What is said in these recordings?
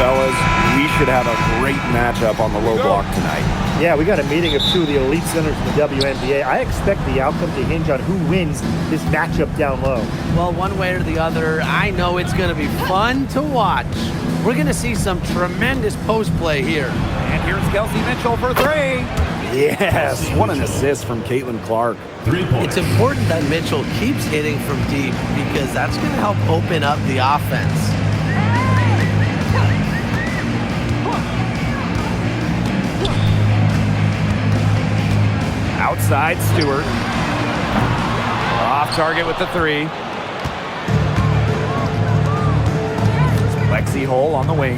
Fellas, we should have a great matchup on the low block tonight. Yeah, we got a meeting of two of the elite centers in the WNBA. I expect the outcome to hinge on who wins this matchup down low. Well, one way or the other, I know it's going to be fun to watch. We're going to see some tremendous post play here. And here's Kelsey Mitchell for three. Yes, what an assist from Caitlin Clark. 3 points. It's important that Mitchell keeps hitting from deep because that's going to help open up the offense. Outside Stewart. Off target with the three. Lexi Hole on the wing.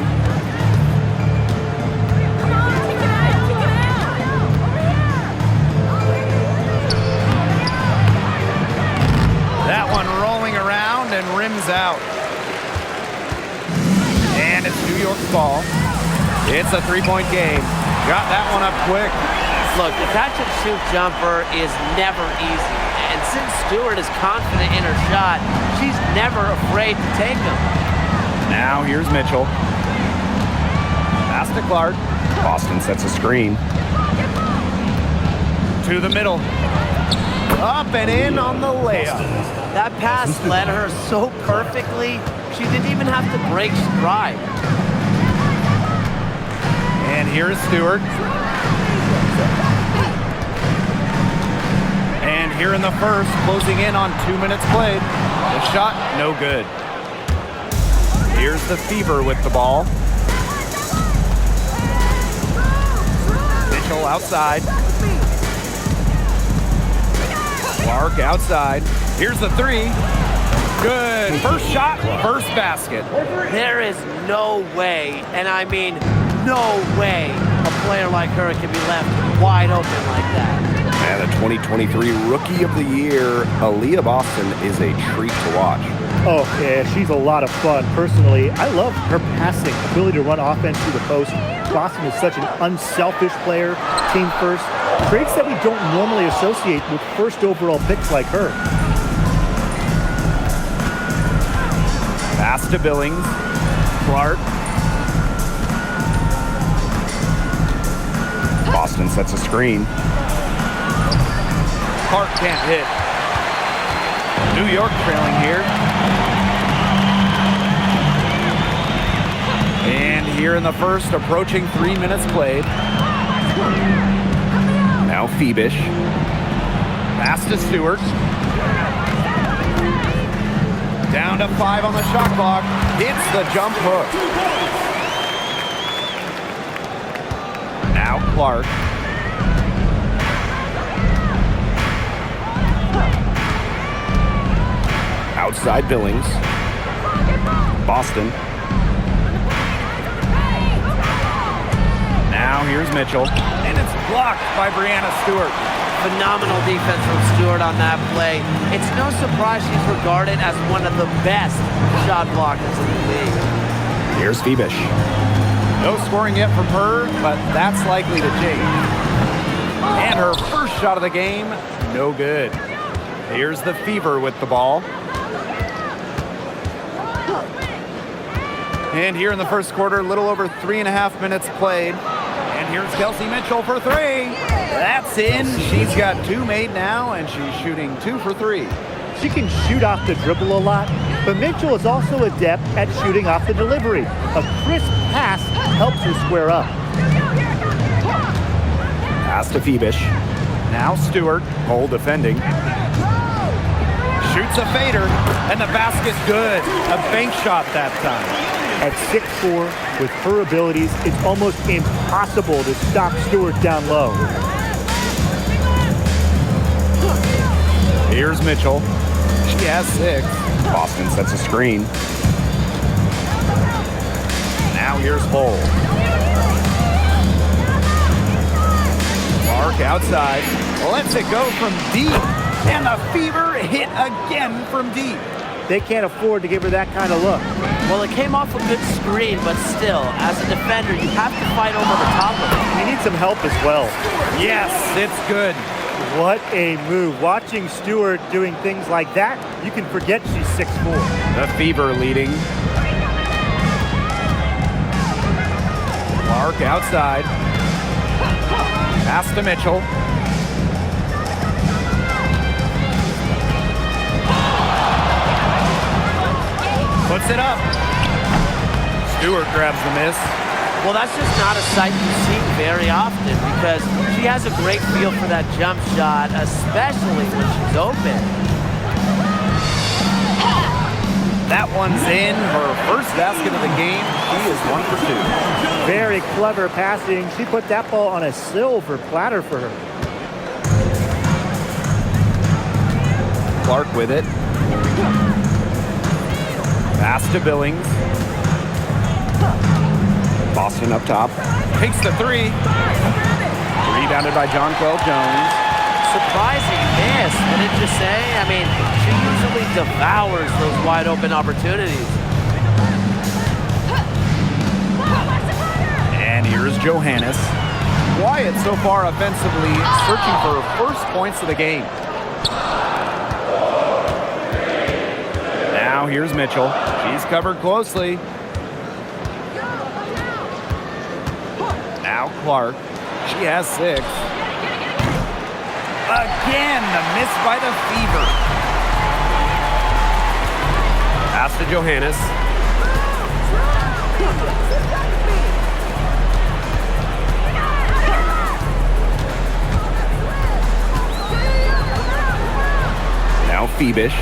That one rolling around and rims out. And it's New York's ball. It's a three-point game. Got that one up quick. Look, the catch-and-shoot jumper is never easy. And since Stewart is confident in her shot, she's never afraid to take them. Now here's Mitchell. Pass to Clark. Boston sets a screen. To the middle. Up and in on the layup. That pass led her so perfectly, she didn't even have to break stride. And here is Stewart. And here in the first, closing in on 2 minutes played. The shot, no good. Here's the Fever with the ball. Mitchell outside. Clark outside. Here's the three. Good. First shot, first basket. There is no way, and I mean no way, a player like her can be left wide open like that. And the 2023 Rookie of the Year, Aaliyah Boston, is a treat to watch. Oh, yeah, she's a lot of fun. Personally, I love her passing, ability to run offense through the post. Boston is such an unselfish player, team first. Traits that we don't normally associate with first overall picks like her. Pass to Billings. Clark. Boston sets a screen. Clark can't hit. New York trailing here. And here in the first, approaching 3 minutes played. Now Phoebish. Pass to Stewart. Down to 5 on the shot clock. Hits the jump hook. Now Clark. Outside Billings. Boston. Now here's Mitchell. And it's blocked by Brianna Stewart. Phenomenal defense from Stewart on that play. It's no surprise she's regarded as one of the best shot blockers in the league. Here's Phoebish. No scoring yet from her, but that's likely to change. And her first shot of the game, no good. Here's the Fever with the ball. And here in the first quarter, a little over 3.5 minutes played. And here's Kelsey Mitchell for three. That's in. She's got 2 made now, and she's shooting 2 for 3. She can shoot off the dribble a lot, but Mitchell is also adept at shooting off the delivery. A crisp pass helps her square up. Pass to Phoebish. Now Stewart, Hole defending. Shoots a fader, and the basket's good. A bank shot that time. At 6'4", with her abilities, it's almost impossible to stop Stewart down low. Here's Mitchell. She has 6. Boston sets a screen. Now here's Hole. Clark outside. Lets it go from deep. And the Fever hit again from deep. They can't afford to give her that kind of look. Well, it came off a good screen, but still, as a defender, you have to fight over the top of it. You need some help as well. Yes, it's good. What a move. Watching Stewart doing things like that, you can forget she's 6'4". The Fever leading. outside. Pass to Mitchell. Puts it up. Stewart grabs the miss. Well, that's just not a sight you see very often because she has a great feel for that jump shot, especially when she's open. That one's in. Her first basket of the game. She is 1 for 2. Very clever passing. She put that ball on a silver platter for her. Clark with it. Pass to Billings. Boston up top. Takes the three. Rebounded by Jonquel Jones. Surprising miss, didn't you say? I mean, she usually devours those wide open opportunities. And here's Johannes. Quiet so far offensively, searching for her first points of the game. Now here's Mitchell. She's covered closely. Now Clark. She has 6. Again, the miss by the Fever. Pass to Johannes. Now Febish.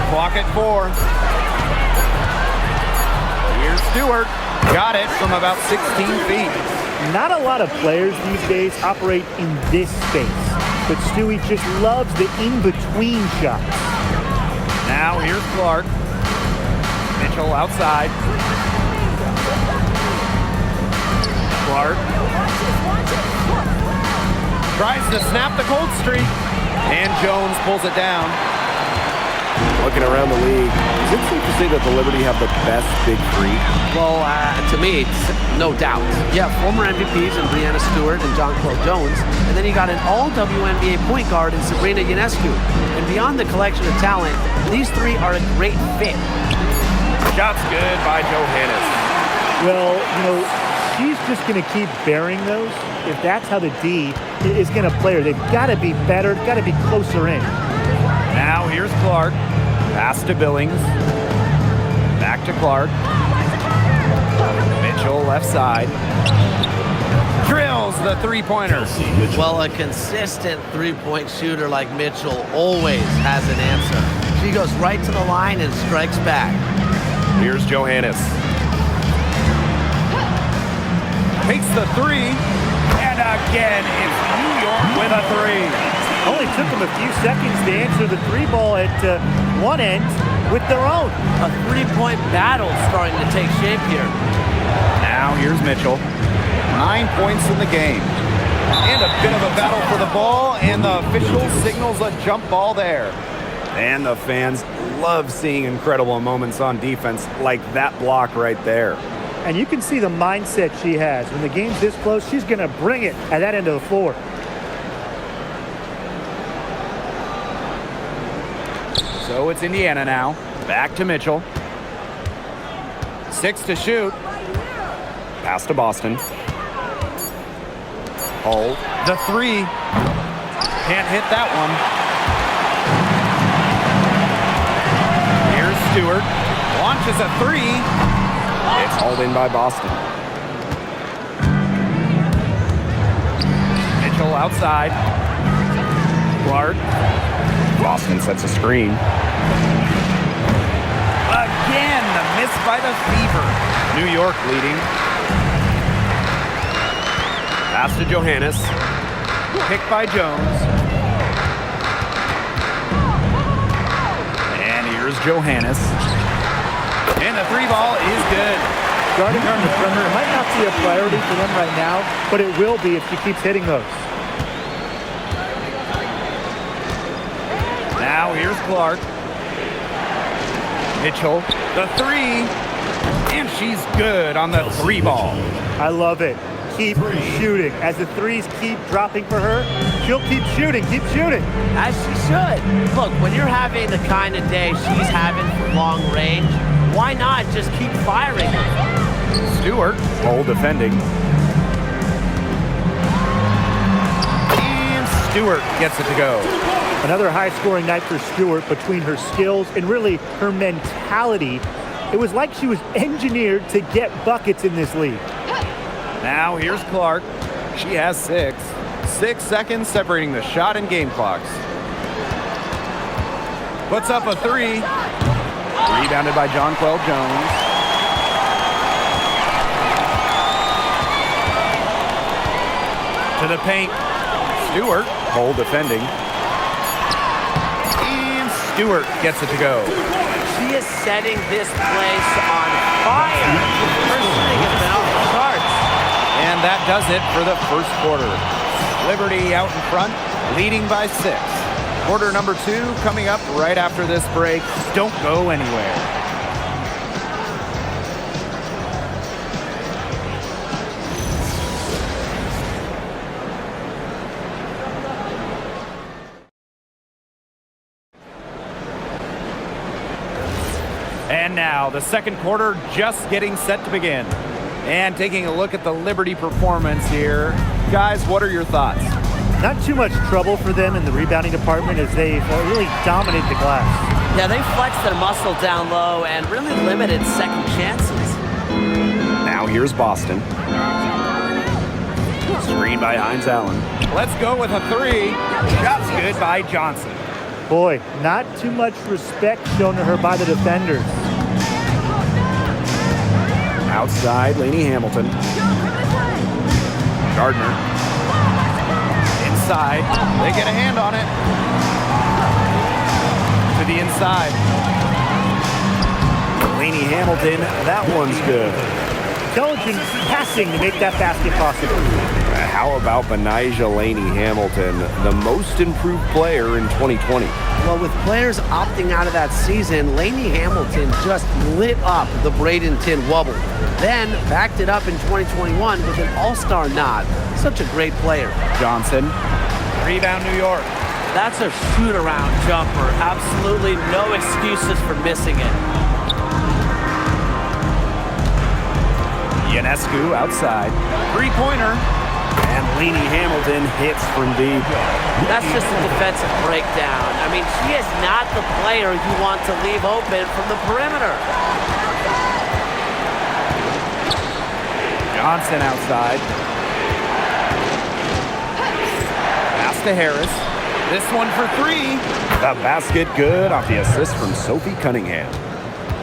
Clock at 4. Here's Stewart. Got it from about 16 feet. Not a lot of players these days operate in this space, but Stewie just loves the in-between shots. Now here's Clark. Mitchell outside. Clark tries to snap the cold streak, and Jones pulls it down. Looking around the league, is it safe to say that the Liberty have the best big three? Well, to me, it's no doubt. Yeah, former MVPs in Breanna Stewart and Jonquel Jones, and then you got an all-WNBA point guard in Sabrina Ionescu. And beyond the collection of talent, these three are a great fit. Shot's good by Johannes. Well, she's just going to keep bearing those. If that's how the D is going to play her, they've got to be better, got to be closer in. Now here's Clark. Pass to Billings. Back to Clark. Mitchell left side. Drills the three-pointer. Well, a consistent three-point shooter like Mitchell always has an answer. She goes right to the line and strikes back. Here's Johannes. Takes the three. And again, it's New York with a 3. Only took them a few seconds to answer the three ball at one end with their own. A three-point battle starting to take shape here. Now here's Mitchell. 9 points in the game. And a bit of a battle for the ball, and the official signals a jump ball there. And the fans love seeing incredible moments on defense like that block right there. And you can see the mindset she has. When the game's this close, she's going to bring it at that end of the floor. So it's Indiana now. Back to Mitchell. 6 to shoot. Pass to Boston. Hold. The 3. Can't hit that one. Here's Stewart. Launches a 3. It's hauled in by Boston. Mitchell outside. Clark. Boston sets a screen. Again, the miss by the Fever. New York leading. Pass to Johannes. Picked by Jones. And here's Johannes. And the 3 ball is good. Guarding her on the perimeter might not be a priority for them right now, but it will be if she keeps hitting those. Now here's Clark. Mitchell, the 3. And she's good on the 3 ball. I love it. Keep shooting. As the threes keep dropping for her, she'll keep shooting, keep shooting. As she should. Look, when you're having the kind of day she's having from long range, why not just keep firing? Stewart, bold defending. Stewart gets it to go. Another high-scoring night for Stewart. Between her skills and really her mentality, it was like she was engineered to get buckets in this league. Now here's Clark. She has 6. 6 seconds separating the shot and game clocks. Puts up a 3. Rebounded by Jonquel Jones. To the paint. Stewart, hole defending. And Stewart gets it to go. She is setting this place on fire. Her shooting has been off the charts. And that does it for the first quarter. Liberty out in front, leading by 6. Quarter number 2 coming up right after this break. Don't go anywhere. And now the second quarter just getting set to begin. And taking a look at the Liberty performance here. Guys, what are your thoughts? Not too much trouble for them in the rebounding department as they really dominate the glass. Yeah, they flexed their muscle down low and really limited second chances. Now here's Boston. Screen by Hines Allen. Let's go with a 3. Shot's good by Johnson. Boy, not too much respect shown to her by the defenders. Outside, Lainey Hamilton. Gardner. Inside. They get a hand on it. To the inside. Lainey Hamilton. That one's good. Intelligent passing to make that basket possible. How about Benijah Laney Hamilton, the most improved player in 2020? Well, with players opting out of that season, Lainey Hamilton just lit up the Bradenton Wubble. Then backed it up in 2021 with an all-star nod. Such a great player. Johnson. Rebound, New York. That's a shoot-around jumper. Absolutely no excuses for missing it. Ionescu outside. Three-pointer. And Lainey Hamilton hits from deep. That's just a defensive breakdown. I mean, she is not the player you want to leave open from the perimeter. Johnson outside. Pass to Harris. This one for 3. The basket good off the assist from Sophie Cunningham.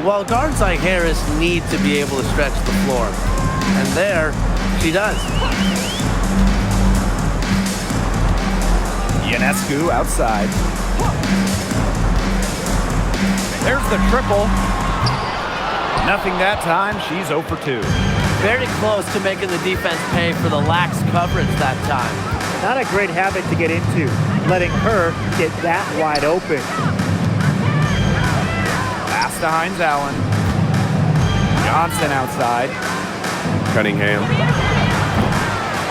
Well, guards like Harris need to be able to stretch the floor. And there, she does. Ionescu outside. There's the triple. Nothing that time. She's 0 for 2. Very close to making the defense pay for the lax coverage that time. Not a great habit to get into, letting her get that wide open. Pass to Hines Allen. Johnson outside. Cunningham.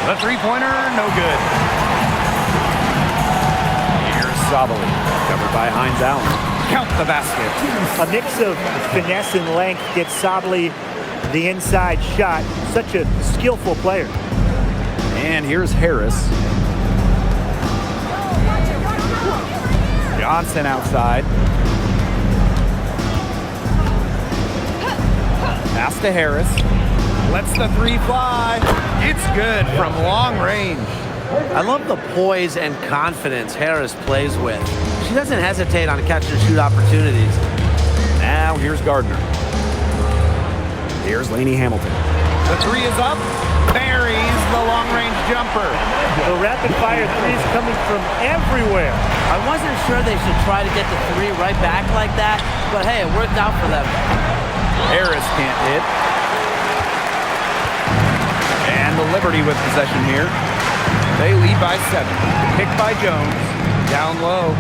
The three-pointer, no good. Here's Sabali, covered by Hines Allen. Count the basket. A mix of finesse and length gets Sabali the inside shot. Such a skillful player. And here's Harris. Johnson outside. Pass to Harris. Lets the 3 fly. It's good from long range. I love the poise and confidence Harris plays with. She doesn't hesitate on catch and shoot opportunities. Now here's Gardner. Here's Lainey Hamilton. The 3 is up. Buries the long-range jumper. The rapid-fire threes coming from everywhere. I wasn't sure they should try to get the 3 right back like that, but hey, it worked out for them. Harris can't hit. And the Liberty with possession here. They lead by 7. Picked by Jones. Down low.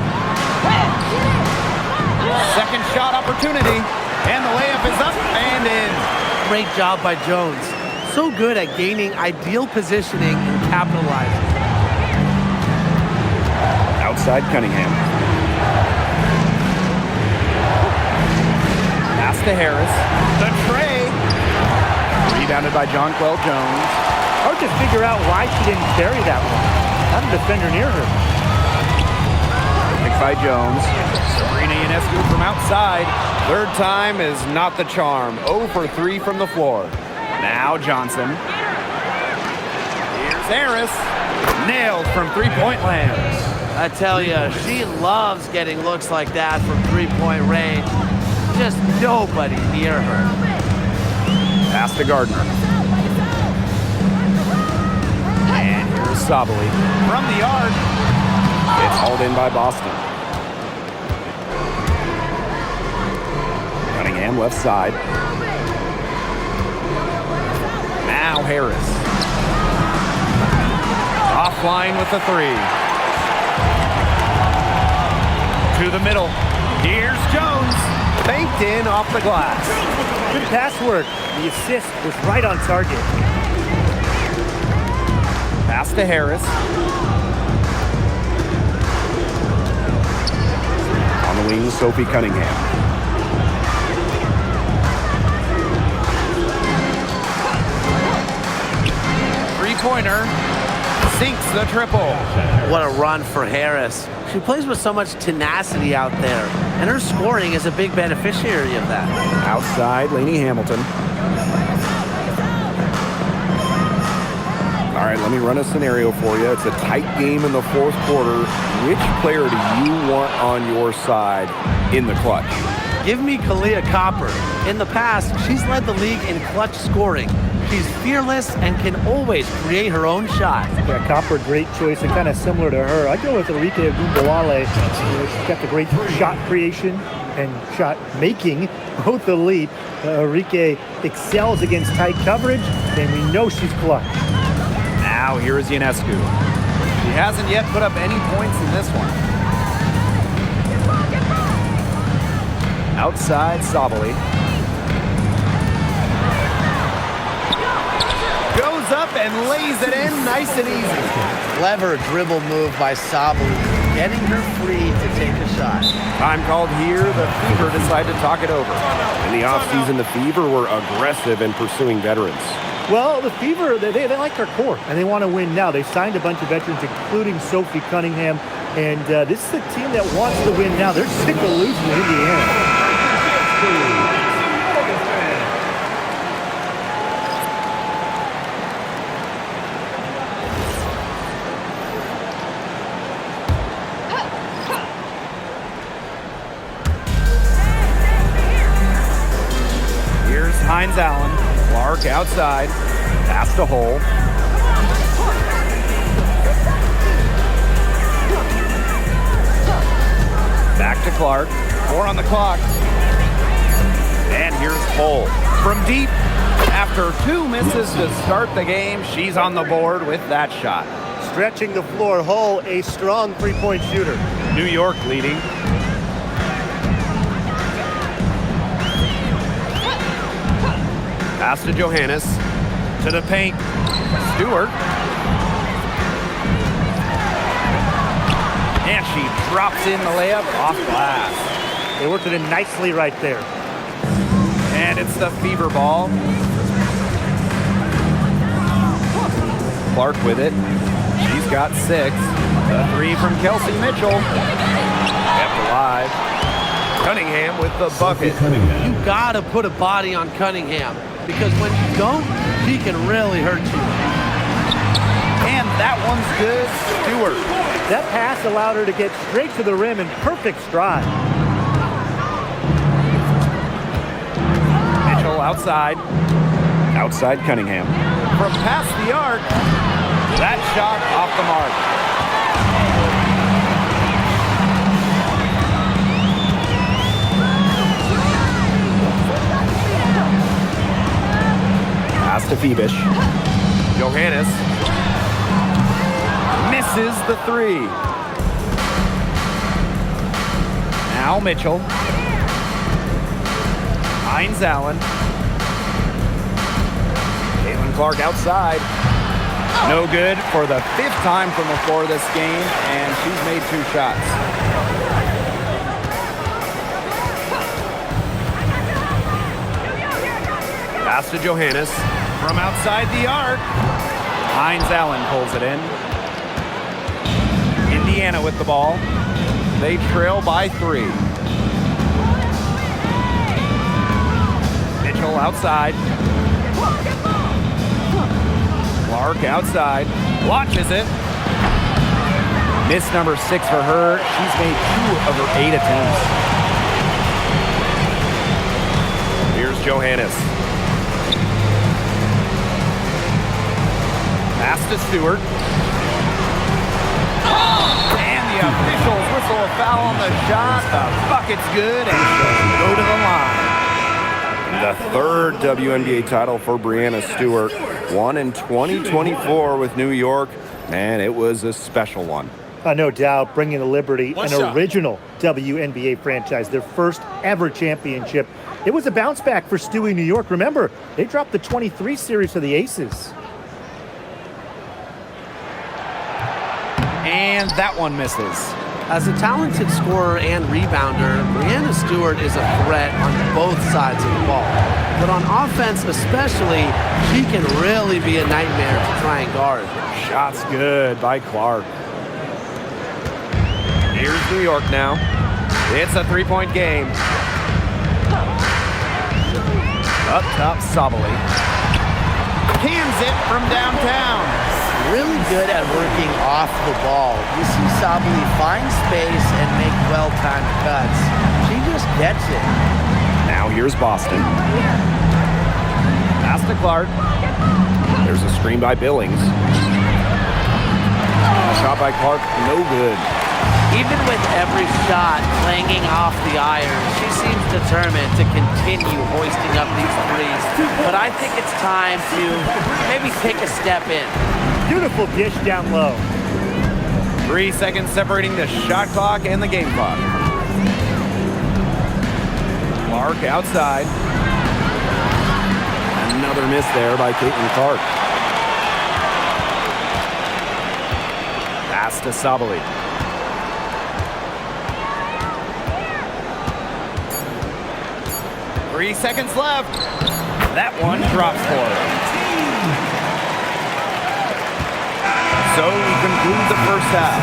Second shot opportunity. And the layup is up and in. Great job by Jones. So good at gaining ideal positioning and capitalizing. Outside Cunningham. Pass to Harris. The tray. Rebounded by Jonquel Jones. Hard to figure out why she didn't bury that one. Not a defender near her. by Jones. Serena Ionescu from outside. Third time is not the charm. 0 for 3 from the floor. Now Johnson. Here's Harris. Nailed from three-point land. I tell you, she loves getting looks like that from three-point range. Just nobody near her. Pass to Gardner. And here's Sabali from the arc. It's hauled in by Boston. Cunningham left side. Now Harris. Offline with the three. To the middle. Here's Jones. Banked in off the glass. Good pass work. The assist was right on target. Pass to Harris. On the wing, Sophie Cunningham. Three-pointer. Sinks the triple. What a run for Harris. She plays with so much tenacity out there, and her scoring is a big beneficiary of that. Outside, Lainey Hamilton. All right, let me run a scenario for you. It's a tight game in the fourth quarter. Which player do you want on your side in the clutch? Give me Kalia Copper. In the past, she's led the league in clutch scoring. She's fearless and can always create her own shot. Yeah, Copper, great choice, and kind of similar to her. I'd go with Enrique Agumbawale. She's got the great shot creation and shot making, both elite. Enrique excels against tight coverage, and we know she's clutch. Now here is Ionescu. She hasn't yet put up any points in this one. Outside, Sabali. Goes up and lays it in nice and easy. Clever dribble move by Sabali, getting her free to take a shot. Time called here. The Fever decide to talk it over. In the offseason, the Fever were aggressive in pursuing veterans. Well, the Fever, they like their core, and they want to win now. They signed a bunch of veterans, including Sophie Cunningham, and this is a team that wants to win now. They're sick of losing to Indiana. Here's Hines Allen. Clark outside. Pass to Hole. Back to Clark. 4 on the clock. And here's Hole. From deep. After 2 misses to start the game, she's on the board with that shot. Stretching the floor, Hull, a strong three-point shooter. New York leading. Pass to Johannes. To the paint. Stewart. And she drops in the layup off glass. They worked it in nicely right there. And it's the Fever ball. Clark with it. She's got 6. The 3 from Kelsey Mitchell. Kept alive. Cunningham with the bucket. You gotta put a body on Cunningham, because when you don't, she can really hurt you. And that one's good. Stewart. That pass allowed her to get straight to the rim in perfect stride. Mitchell outside. Outside Cunningham. From past the arc. That shot off the mark. Pass to Febish. Johannes. Misses the 3. Now Mitchell. Hines Allen. Caitlin Clark outside. No good for the 5th time from the floor this game, and she's made 2 shots. Pass to Johannes. From outside the arc. Hines Allen pulls it in. Indiana with the ball. They trail by 3. Mitchell outside. Clark outside. Launches it. Miss number 6 for her. She's made 2 of her 8 attempts. Here's Johannes. Pass to Stewart. And the officials whistle a foul on the shot. The bucket's good, and she'll go to the line. The third WNBA title for Breanna Stewart. Won in 2024 with New York, and it was a special one. No doubt, bringing the Liberty One an shot. original WNBA franchise, their first ever championship. It was a bounce back for Stewie New York. Remember, they dropped the 23 series to the Aces. And that one misses. As a talented scorer and rebounder, Breanna Stewart is a threat on both sides of the ball. But on offense especially, she can really be a nightmare to try and guard. Shot's good by Clark. Here's New York now. It's a 3-point game. Up top, Sabali. Cans it from downtown. Really good at working off the ball. You see Sabali find space and make well-timed cuts. She just gets it. Now here's Boston. Pass to Clark. There's a screen by Billings. Shot by Clark, no good. Even with every shot clanging off the iron, she seems determined to continue hoisting up these threes. But I think it's time to maybe take a step in. Beautiful dish down low. 3 seconds separating the shot clock and the game clock. Clark outside. Another miss there by Caitlin Clark. Pass to Sabali. Three seconds left. That one drops for her. So we conclude the first half.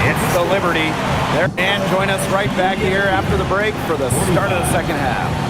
It's the Liberty. There, and join us right back here after the break for the start of the second half.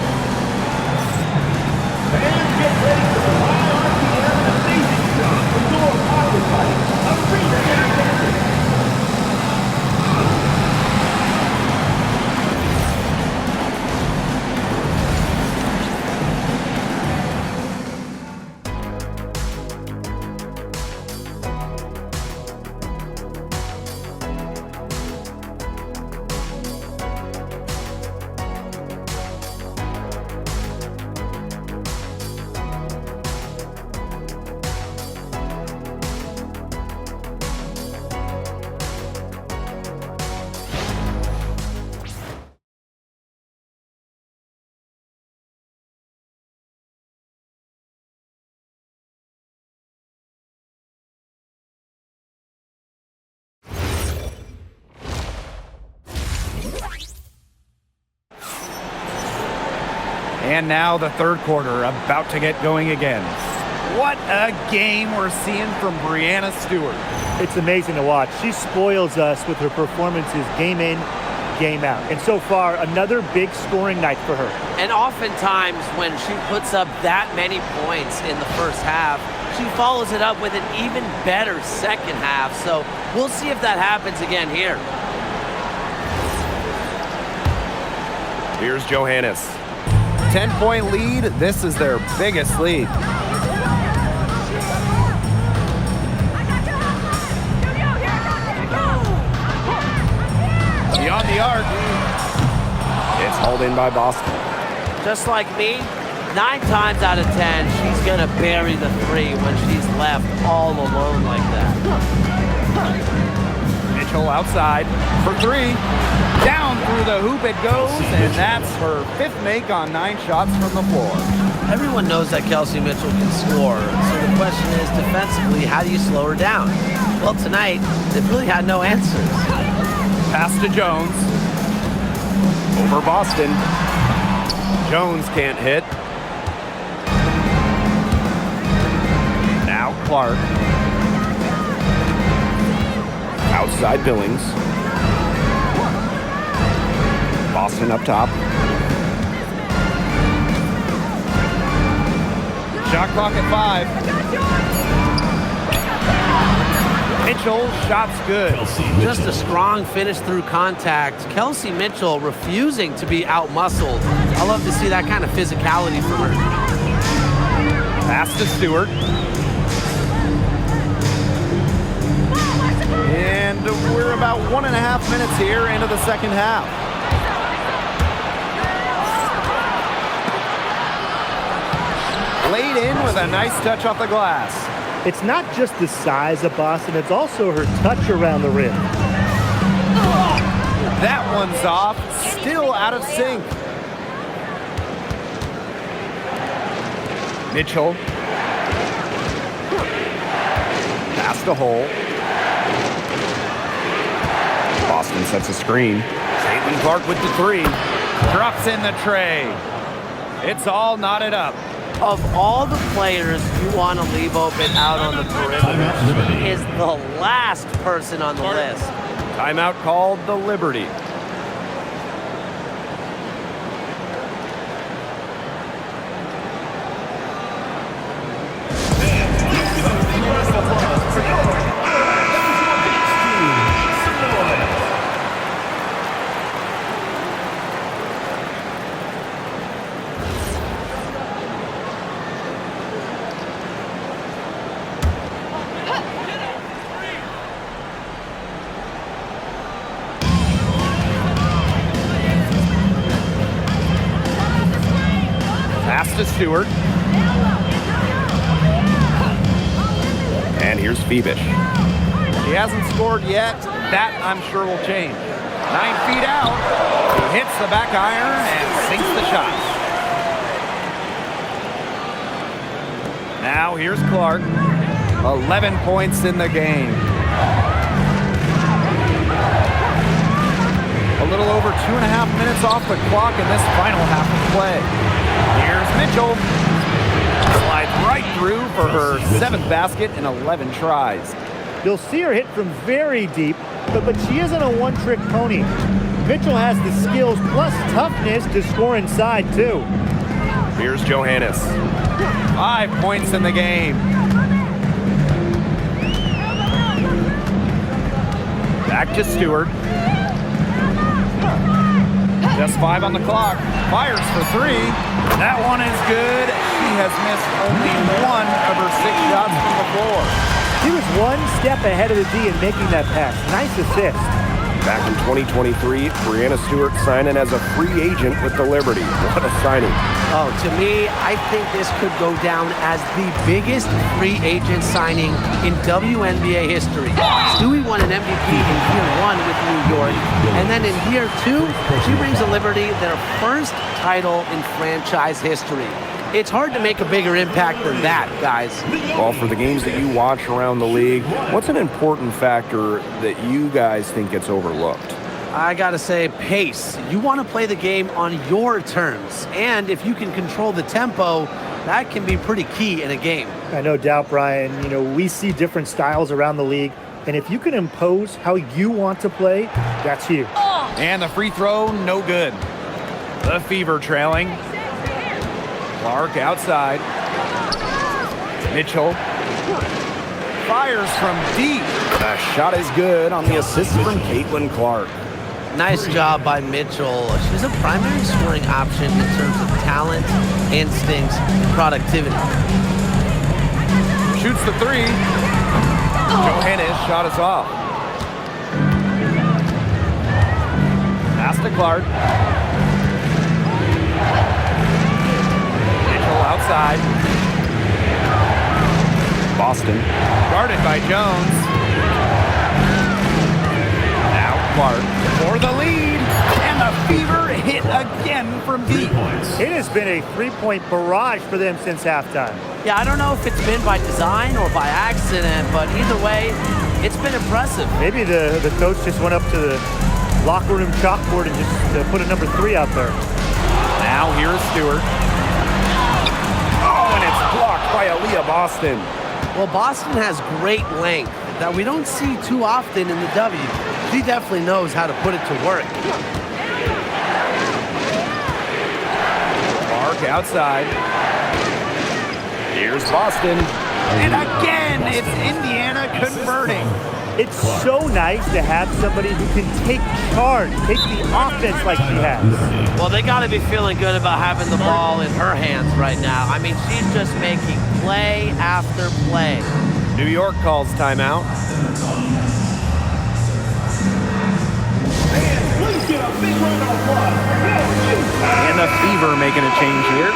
And now the third quarter about to get going again. What a game we're seeing from Breanna Stewart. It's amazing to watch. She spoils us with her performances game in, game out. And so far, another big scoring night for her. And oftentimes when she puts up that many points in the first half, she follows it up with an even better second half. So we'll see if that happens again here. Here's Johannes. 10-point lead. This is their biggest lead. Beyond the arc. It's hauled in by Boston. Just like me, 9 times out of 10, she's going to bury the three when she's left all alone like that. Mitchell outside for 3. Down through the hoop it goes, and that's her 5th make on 9 shots from the floor. Everyone knows that Kelsey Mitchell can score, so the question is, defensively, how do you slow her down? Well, tonight, they've really had no answers. Pass to Jones. Over Boston. Jones can't hit. Now Clark. Outside Billings. Boston up top. Shot clock at 5. Mitchell, shot's good. Just a strong finish through contact. Kelsey Mitchell refusing to be out-muscled. I love to see that kind of physicality from her. Pass to Stewart. And we're about 1.5 minutes here into the second half. Laid in with a nice touch off the glass. It's not just the size of Boston, it's also her touch around the rim. That one's off, still out of sync. Mitchell. Pass to Hole. Boston sets a screen. Caitlin Clark with the 3. Drops in the tray. It's all knotted up. Of all the players you want to leave open out on the perimeter, she is the last person on the list. Timeout called the Liberty. Pass to Stewart. And here's Feebish. He hasn't scored yet. That, I'm sure, will change. 9 feet out. He hits the back iron and sinks the shot. Now here's Clark. 11 points in the game. A little over 2.5 minutes off the clock in this final half of play. Here's Mitchell. Slides right through for her 7th basket in 11 tries. You'll see her hit from very deep, but she isn't a one-trick pony. Mitchell has the skills plus toughness to score inside, too. Here's Johannes. 5 points in the game. Back to Stewart. Just 5 on the clock. Fires for 3. That one is good. She has missed only 1 of her 6 shots from the floor. She was one step ahead of the D in making that pass. Nice assist. Back in 2023, Brianna Stewart signing as a free agent with the Liberty. What a signing. Oh, to me, I think this could go down as the biggest free agent signing in WNBA history. Stewie won an MVP in year 1 with New York, and then in year 2, she brings the Liberty their first title in franchise history. It's hard to make a bigger impact than that, guys. Well, for the games that you watch around the league, what's an important factor that you guys think gets overlooked? I gotta say, pace. You want to play the game on your terms, and if you can control the tempo, that can be pretty key in a game. No doubt, Brian. You know, we see different styles around the league, and if you can impose how you want to play, that's huge. And the free throw, no good. The Fever trailing. Clark outside. Mitchell fires from deep. The shot is good on the assist from Caitlin Clark. Nice job by Mitchell. She's a primary scoring option in terms of talent, instincts, and productivity. Shoots the 3. Johannes shot is off. Pass to Clark. Mitchell outside. Boston. Guarded by Jones. Now Clark for the lead. And the Fever hit again from deep. It has been a three-point barrage for them since halftime. Yeah, I don't know if it's been by design or by accident, but either way, it's been impressive. Maybe the coach just went up to the locker room chalkboard and just put a number 3 out there. Now here's Stewart. Oh, and it's blocked by Aaliyah Boston. Well, Boston has great length that we don't see too often in the W. She definitely knows how to put it to work. York outside. Here's Boston. And again, it's Indiana converting. It's so nice to have somebody who can take charge, take the offense like she has. Well, they got to be feeling good about having the ball in her hands right now. I mean, she's just making play after play. New York calls timeout. And the Fever making a change here.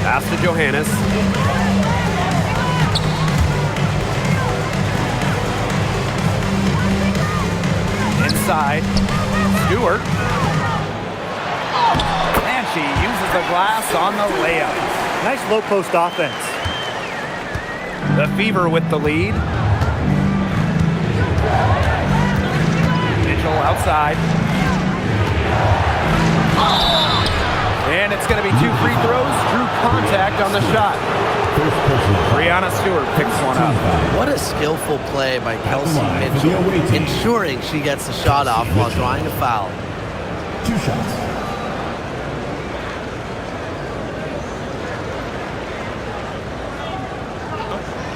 Pass to Johannes. Inside. Stewart. And she uses the glass on the layup. Nice low post offense. The Fever with the lead. Mitchell outside. And it's going to be 2 free throws. Drew contact on the shot. Brianna Stewart picks one up. What a skillful play by Kelsey Mitchell, ensuring she gets the shot off while drawing a foul. 2 shots.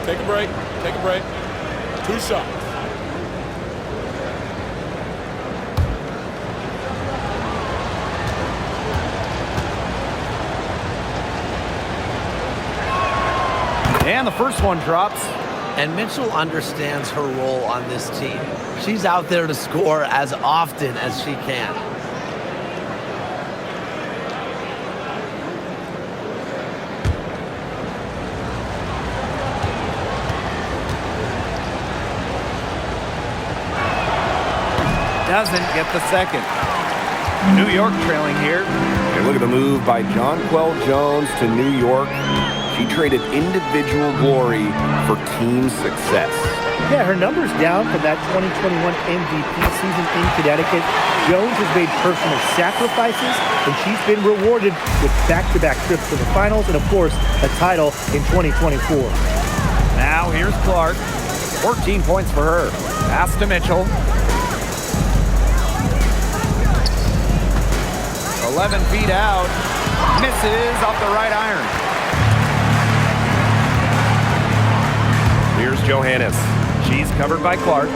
Take a break. Take a break. 2 shots. And the first one drops. And Mitchell understands her role on this team. She's out there to score as often as she can. Doesn't get the second. New York trailing here. Okay, look at the move by Jonquel Jones to New York. She traded individual glory for team success. Yeah, her numbers down from that 2021 MVP season in Connecticut. Jones has made personal sacrifices, and she's been rewarded with back-to-back trips to the finals and, of course, a title in 2024. Now here's Clark. 14 points for her. Pass to Mitchell. 11 feet out. Misses off the right iron. Here's Johannes. She's covered by Clark.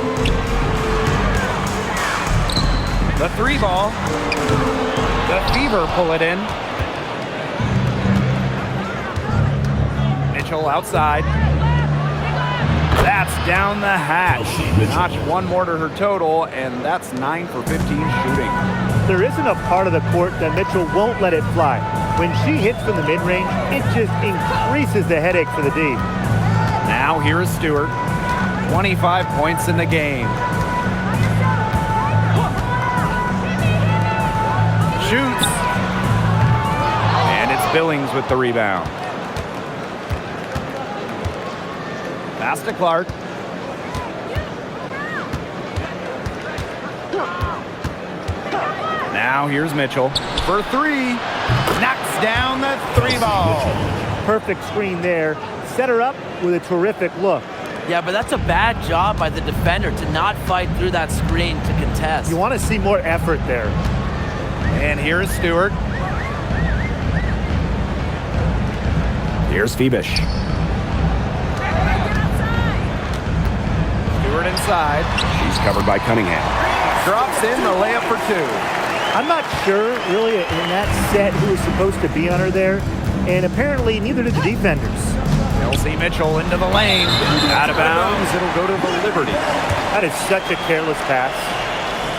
The 3 ball. The Fever pull it in. Mitchell outside. That's down the hatch. Notch 1 more to her total, and that's 9 for 15 shooting. There isn't a part of the court that Mitchell won't let it fly. When she hits from the mid-range, it just increases the headache for the D. Now here is Stewart. 25 points in the game. Shoots. And it's Billings with the rebound. Pass to Clark. Now here's Mitchell for 3. Knocks down the 3 ball. Perfect screen there. Set her up with a terrific look. Yeah, but that's a bad job by the defender to not fight through that screen to contest. You want to see more effort there. And here is Stewart. Here's Febish. Stewart inside. She's covered by Cunningham. Drops in the layup for 2. I'm not sure, really, in that set who was supposed to be on her there, and apparently neither did the defenders. Kelsey Mitchell into the lane. Out of bounds. It'll go to the Liberty. That is such a careless pass.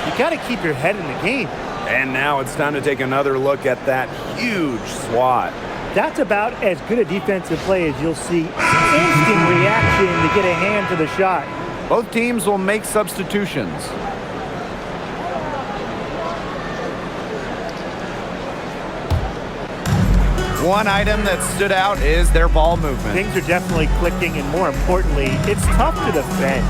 You got to keep your head in the game. And now it's time to take another look at that huge swat. That's about as good a defensive play as you'll see. Instant reaction to get a hand to the shot. Both teams will make substitutions. One item that stood out is their ball movement. Things are definitely clicking, and more importantly, it's tough to defend.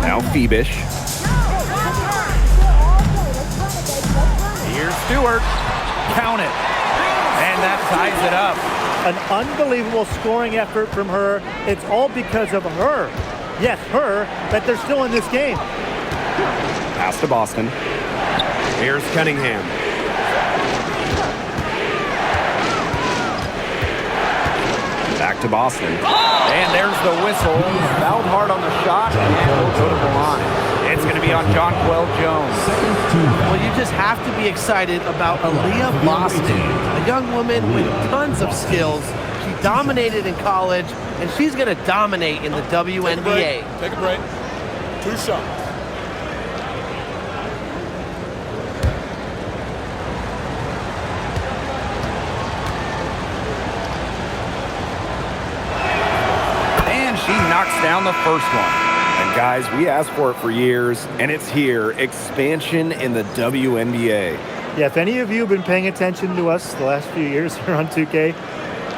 Now Febish. Stewart. Count it. And that ties it up. An unbelievable scoring effort from her. It's all because of her. Yes, her, that they're still in this game. Pass to Boston. Here's Cunningham. Back to Boston. And there's the whistle. Fouled hard on the shot, and will go to the line. It's going to be on Jonquel Jones. Well, you just have to be excited about Aaliyah Boston, a young woman with tons of skills. She dominated in college, and she's going to dominate in the WNBA. Take a break. 2 shots. And she knocks down the first one. And guys, we asked for it for years, and it's here. Expansion in the WNBA. Yeah, if any of you have been paying attention to us the last few years here on 2K,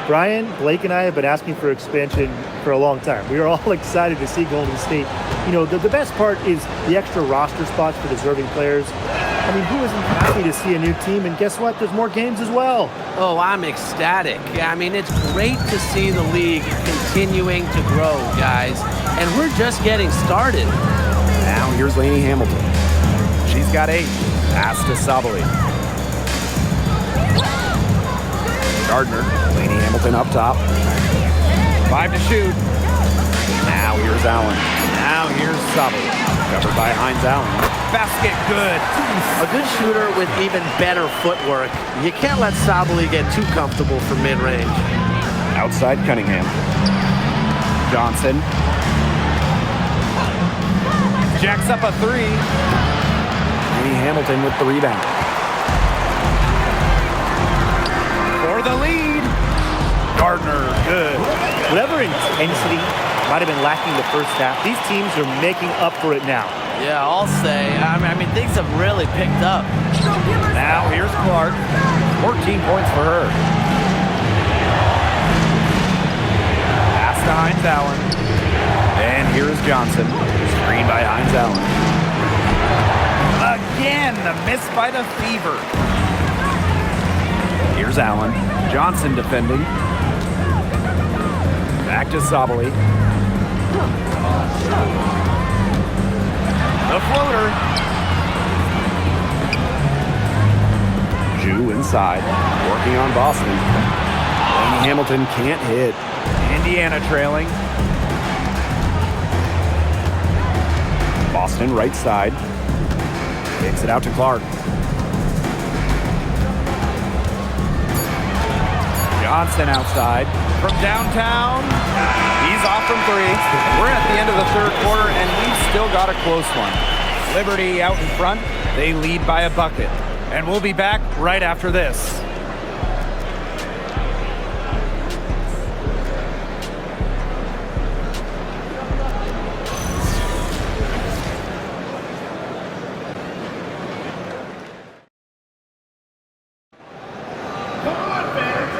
Brian, Blake, and I have been asking for expansion for a long time. We are all excited to see Golden State. You know, the best part is the extra roster spots for deserving players. I mean, who isn't happy to see a new team? And guess what? There's more games as well. Oh, I'm ecstatic. Yeah, I mean, it's great to see the league continuing to grow, guys. And we're just getting started. Now here's Lainey Hamilton. She's got 8. Pass to Sabali. Gardner. Lainey Hamilton up top. 5 to shoot. Now here's Allen. Now here's Sabali. Covered by Hines Allen. Basket good. A good shooter with even better footwork. You can't let Sabali get too comfortable from mid-range. Outside Cunningham. Johnson. Jacks up a 3. Lainey Hamilton with the rebound. For the lead. Gardner, good. Whatever intensity might have been lacking the first half, these teams are making up for it now. Yeah, I'll say. I mean, things have really picked up. Now here's Clark. 14 points for her. Pass to Hines Allen. And here's Johnson. Screen by Hines Allen. Again, the miss by the Fever. Here's Allen. Johnson defending. Back to Sabali. The floater. Jew inside. Working on Boston. Lainey Hamilton can't hit. Indiana trailing. Boston right side. Takes it out to Clark. Johnson outside. From downtown. He's off from 3. We're at the end of the third quarter, and we've still got a close one. Liberty out in front. They lead by a bucket. And we'll be back right after this.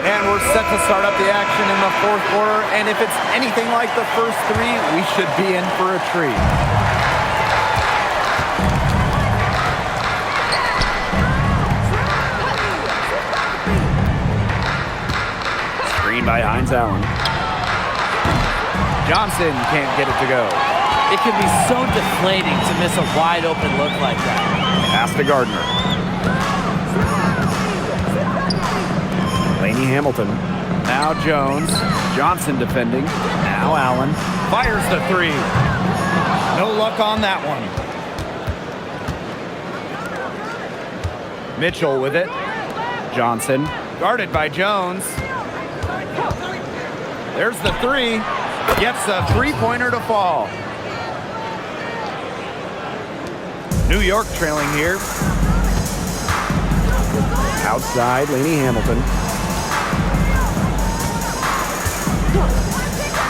And we're set to start up the action in the fourth quarter. And if it's anything like the first 3, we should be in for a treat. Screen by Hines Allen. Johnson can't get it to go. It can be so deflating to miss a wide open look like that. Pass to Gardner. Lainey Hamilton. Now Jones. Johnson defending. Now Allen. Fires the 3. No luck on that one. Mitchell with it. Johnson. Guarded by Jones. There's the 3. Gets a 3-pointer to fall. New York trailing here. Outside, Lainey Hamilton.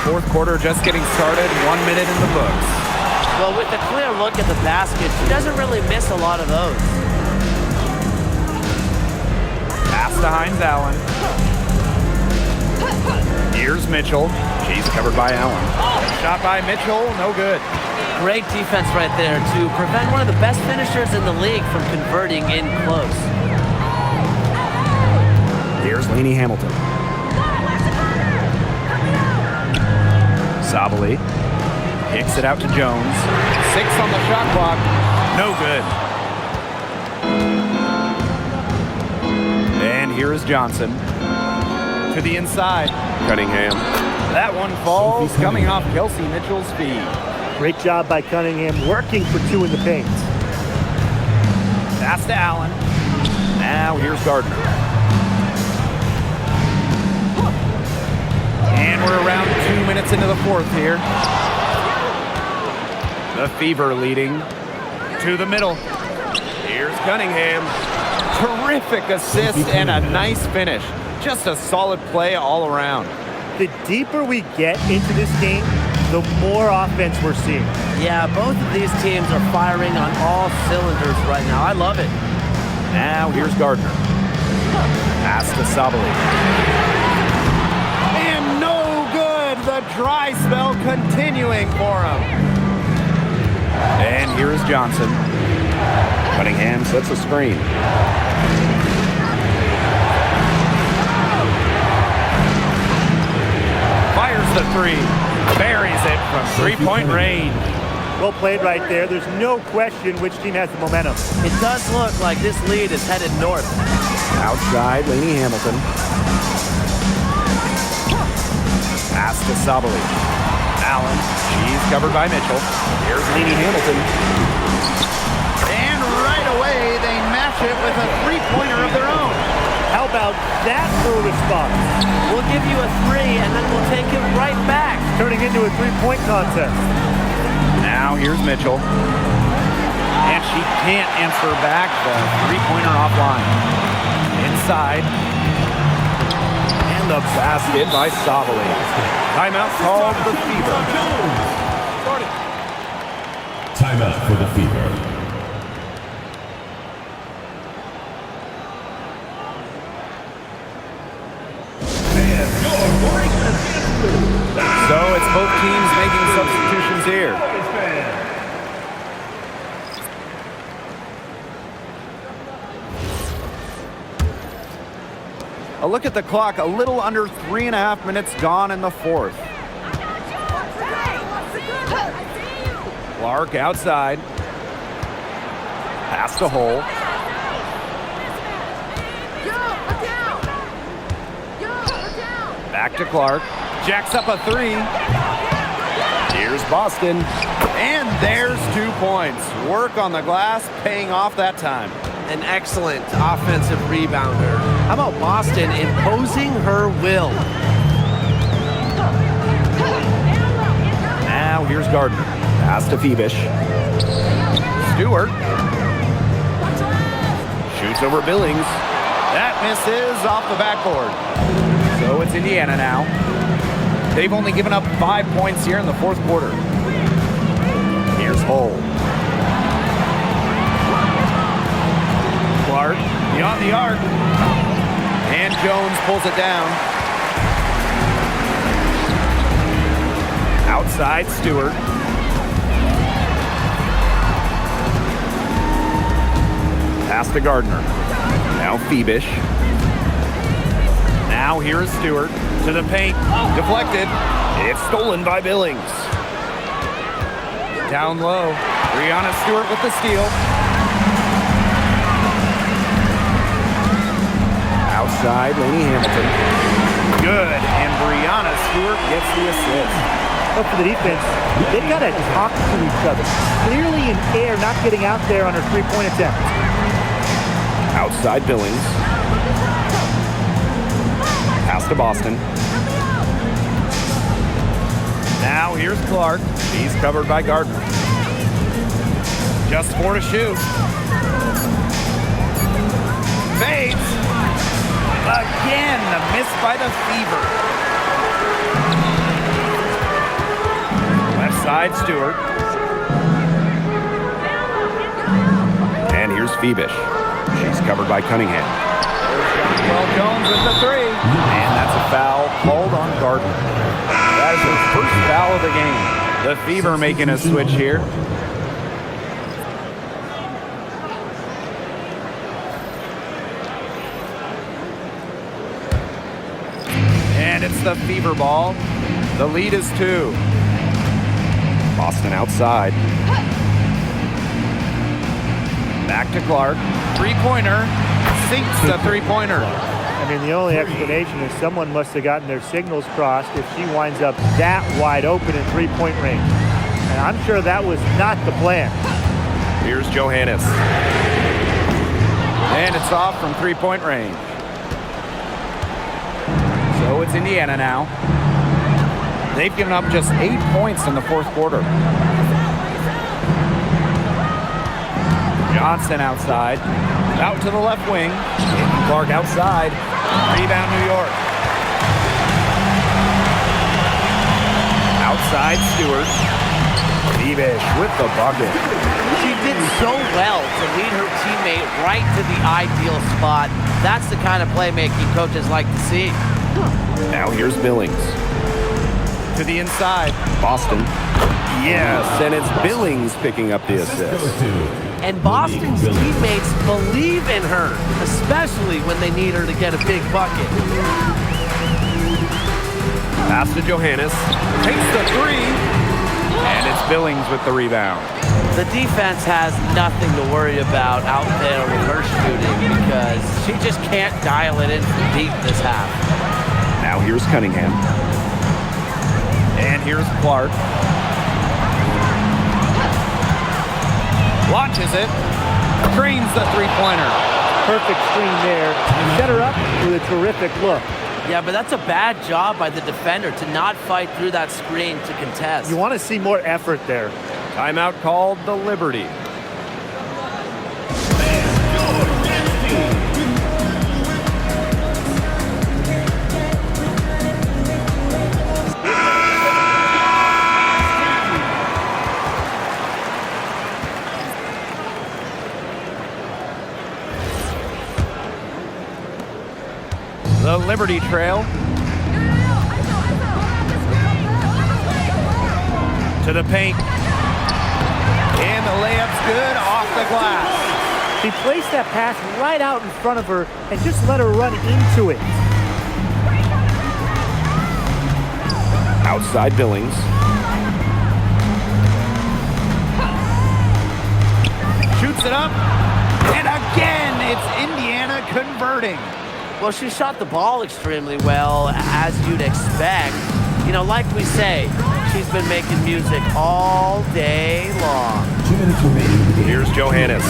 Fourth quarter just getting started. 1 minute in the books. Well, with a clear look at the basket, she doesn't really miss a lot of those. Pass to Hines Allen. Here's Mitchell. She's covered by Allen. Shot by Mitchell, no good. Great defense right there to prevent one of the best finishers in the league from converting in close. Lainey Hamilton. Sabali kicks it out to Jones. 6 on the shot clock. No good. And here is Johnson. To the inside. Cunningham. That one falls, coming off Kelsey Mitchell's feed. Great job by Cunningham, working for 2 in the paint. Pass to Allen. Now here's Gardner. And we're around 2 minutes into the fourth here. The Fever leading to the middle. Here's Cunningham. Terrific assist and a nice finish. Just a solid play all around. The deeper we get into this game, the more offense we're seeing. Yeah, both of these teams are firing on all cylinders right now. I love it. Now here's Gardner. Pass to Sabali. And no good. The dry spell continuing for him. And here is Johnson. Cunningham sets a screen. Fires the 3. Buries it from three-point range. Well played right there. There's no question which team has the momentum. It does look like this lead is headed north. Outside, Lainey Hamilton. Pass to Sabali. Allen. She's covered by Mitchell. Here's Lainey Hamilton. And right away, they match it with a three-pointer of their own. How about that for a response? We'll give you a 3, and then we'll take it right back. Turning into a 3-point contest. Now here's Mitchell. And she can't answer back the three-pointer offline. Inside. And the basket by Sabali. Timeout called the Fever. Timeout for the Fever. So it's both teams making substitutions here. A look at the clock, a little under 3.5 minutes gone in the fourth. Clark outside. Pass to Hole. Back to Clark. Jacks up a 3. Here's Boston. And there's 2 points. Work on the glass, paying off that time. An excellent offensive rebounder. How about Boston imposing her will? Now here's Gardner. Pass to Phoebish. Stewart. Shoots over Billings. That misses off the backboard. So it's Indiana now. They've only given up 5 points here in the fourth quarter. Here's Hull. Clark beyond the arc. And Jones pulls it down. Outside Stewart. Pass to Gardner. Now Phoebish. Now here is Stewart to the paint. Deflected. It's stolen by Billings. Down low. Brianna Stewart with the steal. Outside, Lainey Hamilton. Good. And Brianna Stewart gets the assist. But for the defense, they've got to talk to each other. Clearly in air, not getting out there on her three-point attempt. Outside Billings. Pass to Boston. Now here's Clark. He's covered by Gardner. Just 4 to shoot. Fades. Again, the miss by the Fever. Left side, Stewart. And here's Phoebish. She's covered by Cunningham. Well, Jones with the 3. And that's a foul called on Gardner. That is her first foul of the game. The Fever making a switch here. And it's the Fever ball. The lead is 2. Boston outside. Back to Clark. Three-pointer. Sinks the three-pointer. I mean, the only explanation is someone must have gotten their signals crossed if she winds up that wide open in three-point range. And I'm sure that was not the plan. Here's Johannes. And it's off from three-point range. So it's Indiana now. They've given up just 8 points in the fourth quarter. Johnson outside. Out to the left wing. Clark outside. Rebound New York. Outside Stewart. Bebish with the bucket. She did so well to lead her teammate right to the ideal spot. That's the kind of playmaking coaches like to see. Now here's Billings. To the inside. Boston. Yes, and it's Billings picking up the assist. And Boston's teammates believe in her, especially when they need her to get a big bucket. Pass to Johannes. Takes the three. And it's Billings with the rebound. The defense has nothing to worry about out there with her shooting because she just can't dial it in from deep this half. Now here's Cunningham. And here's Clark. Launches it. Screens the three-pointer. Perfect screen there. Set her up with a terrific look. Yeah, but that's a bad job by the defender to not fight through that screen to contest. You want to see more effort there. Timeout called the Liberty. The Liberty trail. To the paint. And the layup's good off the glass. He placed that pass right out in front of her and just let her run into it. Outside Billings. Shoots it up. And again, it's Indiana converting. Well, she shot the ball extremely well, as you'd expect. You know, like we say, she's been making music all day long. 2 minutes remaining. Here's Johannes.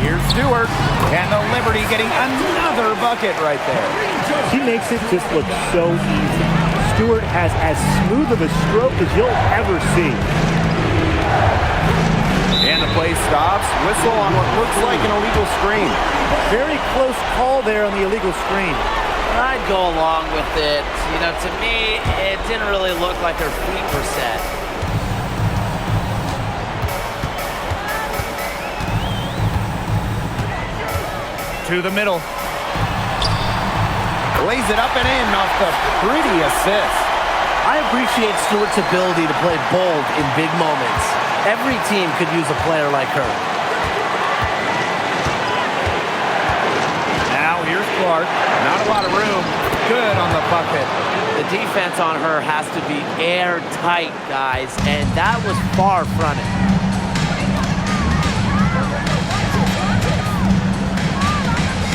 Here's Stewart. And the Liberty getting another bucket right there. She makes it just look so easy. Stewart has as smooth of a stroke as you'll ever see. And the play stops. Whistle on what looks like an illegal screen. Very close call there on the illegal screen. I'd go along with it. You know, to me, it didn't really look like her feet were set. To the middle. Lays it up and in off the pretty assist. I appreciate Stewart's ability to play bold in big moments. Every team could use a player like her. Now here's Clark. Not a lot of room. Good on the bucket. The defense on her has to be airtight, guys, and that was far fronted.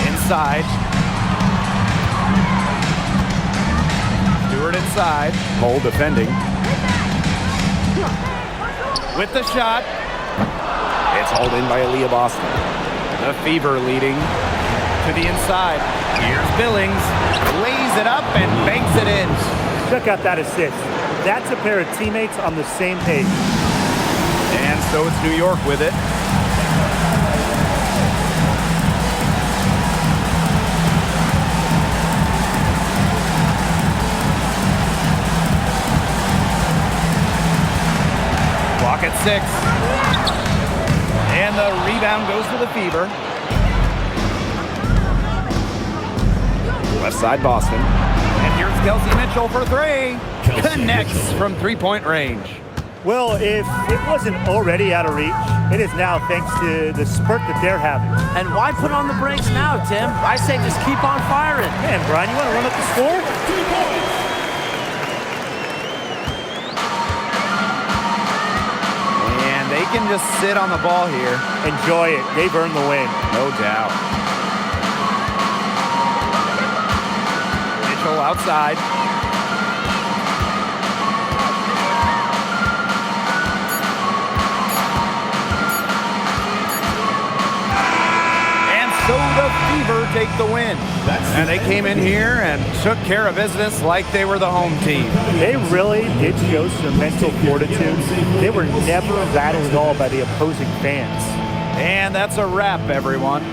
Inside. Stewart inside. Cole defending. With the shot. It's hauled in by Aaliyah Boston. The Fever leading to the inside. Here's Billings. Lays it up and banks it in. Check out that assist. That's a pair of teammates on the same page. And so it's New York with it. Clock at 6. And the rebound goes to the Fever. Left side Boston. And here's Kelsey Mitchell for three. Connects from three-point range. Well, if it wasn't already out of reach, it is now thanks to the spurt that they're having. And why put on the brakes now, Tim? I say just keep on firing. Man, Brian, you want to run up the score? And they can just sit on the ball here. Enjoy it. They've earned the win. No doubt. Mitchell outside. And so the Fever take the win. And they came in here and took care of business like they were the home team. They really did show some mental fortitude. They were never rattled at all by the opposing fans. And that's a wrap, everyone.